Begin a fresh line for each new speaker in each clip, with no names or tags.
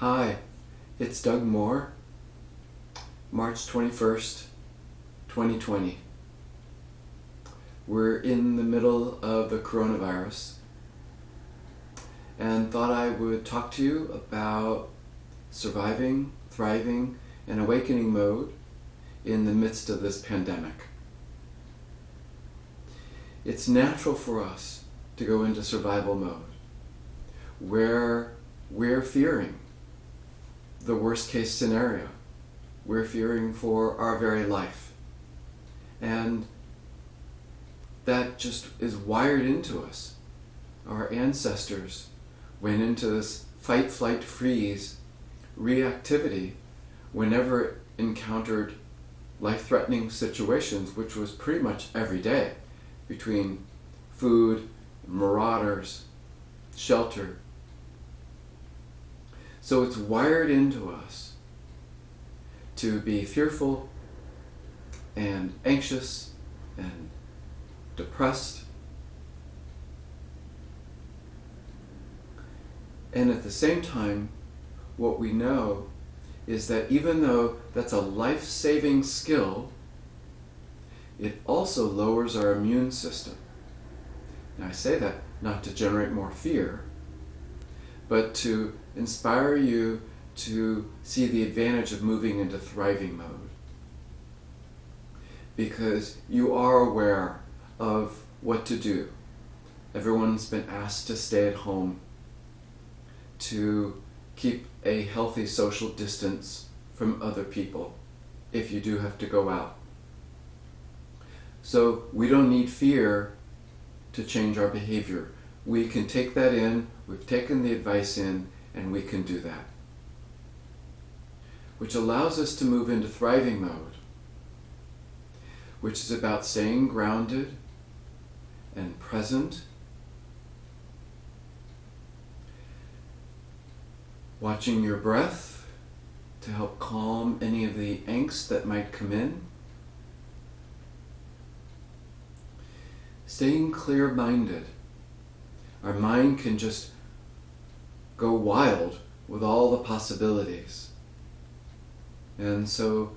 Hi, it's DougMoore, March 21st, 2020. We're in the middle of the coronavirus and thought I would talk to you about surviving, thriving, and awakening mode in the midst of this pandemic. It's natural for us to go into survival mode where we're fearing the worst case scenario. We're fearing for our very life. And that just is wired into us. Our ancestors went into this fight, flight, freeze reactivity whenever it encountered life-threatening situations, which was pretty much every day, between food, marauders, shelter. So it's wired into us to be fearful and anxious and depressed. And at the same time, what we know is that even though that's a life-saving skill, it also lowers our immune system. Now I say that not to generate more fear, but to inspire you to see the advantage of moving into thriving mode. Because you are aware of what to do. Everyone's been asked to stay at home, to keep a healthy social distance from other people if you do have to go out. So we don't need fear to change our behavior. We can take that in, we've taken the advice in, and we can do that. Which allows us to move into thriving mode, which is about staying grounded and present, watching your breath to help calm any of the angst that might come in, staying clear-minded. Our mind can just go wild with all the possibilities. And so,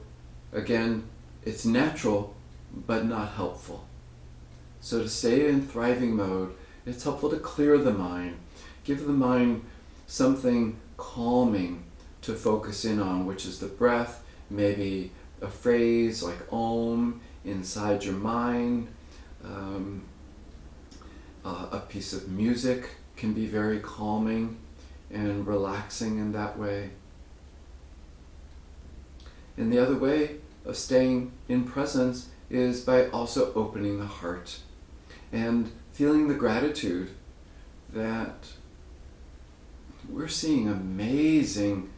again, it's natural, but not helpful. So to stay in thriving mode, it's helpful to clear the mind, give the mind something calming to focus in on, which is the breath, maybe a phrase like Om inside your mind. A piece of music can be very calming and relaxing in that way. And the other way of staying in presence is by also opening the heart and feeling the gratitude that we're seeing amazing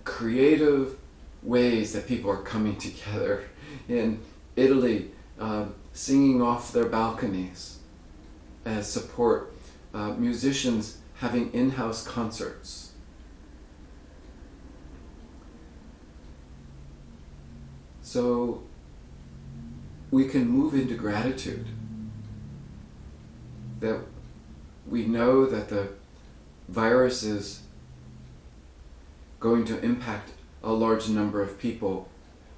creative ways that people are coming together. In Italy, singing off their balconies as support, musicians having in-house concerts. So we can move into gratitude that we know that the virus is going to impact a large number of people,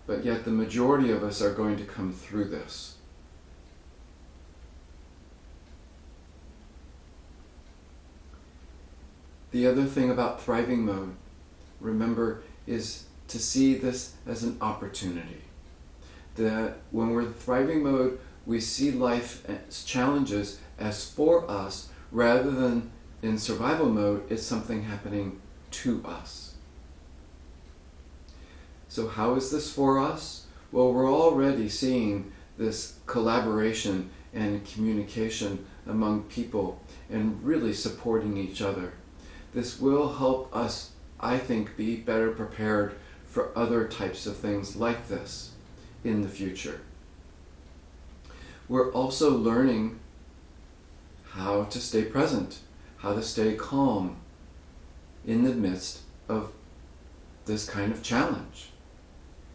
but yet the majority of us are going to come through this. The other thing about thriving mode, remember, is to see this as an opportunity. That when we're in thriving mode, we see life's challenges as for us, rather than in survival mode, it's something happening to us. So how is this for us? Well, we're already seeing this collaboration and communication among people and really supporting each other. This will help us, I think, be better prepared for other types of things like this in the future. We're also learning how to stay present, how to stay calm in the midst of this kind of challenge.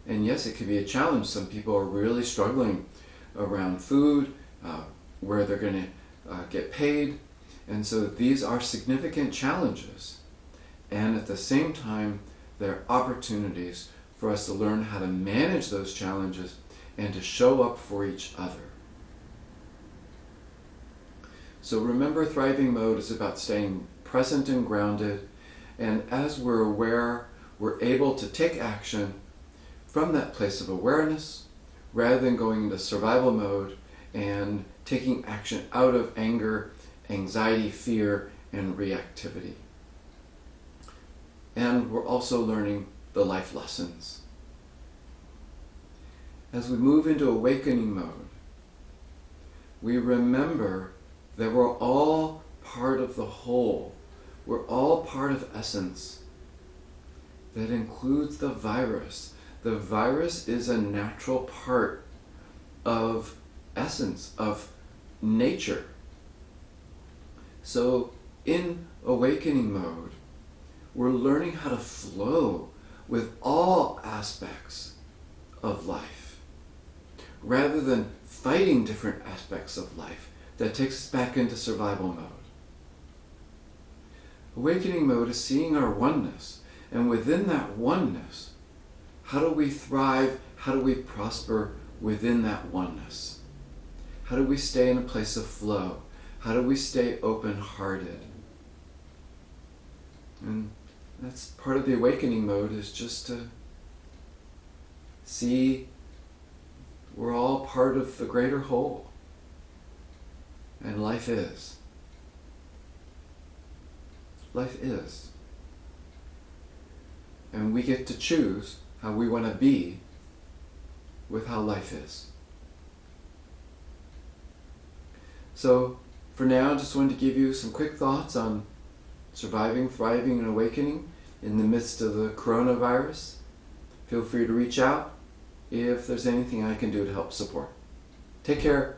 And yes, it can be a challenge. Some people are really struggling around food, where they're going to get paid. And so these are significant challenges. And at the same time, there are opportunities for us to learn how to manage those challenges and to show up for each other. So remember, thriving mode is about staying present and grounded, and as we're aware, we're able to take action from that place of awareness rather than going into survival mode and taking action out of anger, anxiety, fear, and reactivity. And we're also learning the life lessons. As we move into awakening mode, we remember that we're all part of the whole. We're all part of essence. That includes the virus. The virus is a natural part of essence, of nature. So in awakening mode, we're learning how to flow with all aspects of life, rather than fighting different aspects of life that takes us back into survival mode. Awakening mode is seeing our oneness, and within that oneness, how do we thrive? How do we prosper within that oneness? How do we stay in a place of flow? How do we stay open-hearted? And that's part of the awakening mode, is just to see we're all part of the greater whole. And life is. Life is. And we get to choose how we want to be with how life is. So, for now, I just wanted to give you some quick thoughts on surviving, thriving, and awakening in the midst of the coronavirus. Feel free to reach out if there's anything I can do to help support. Take care.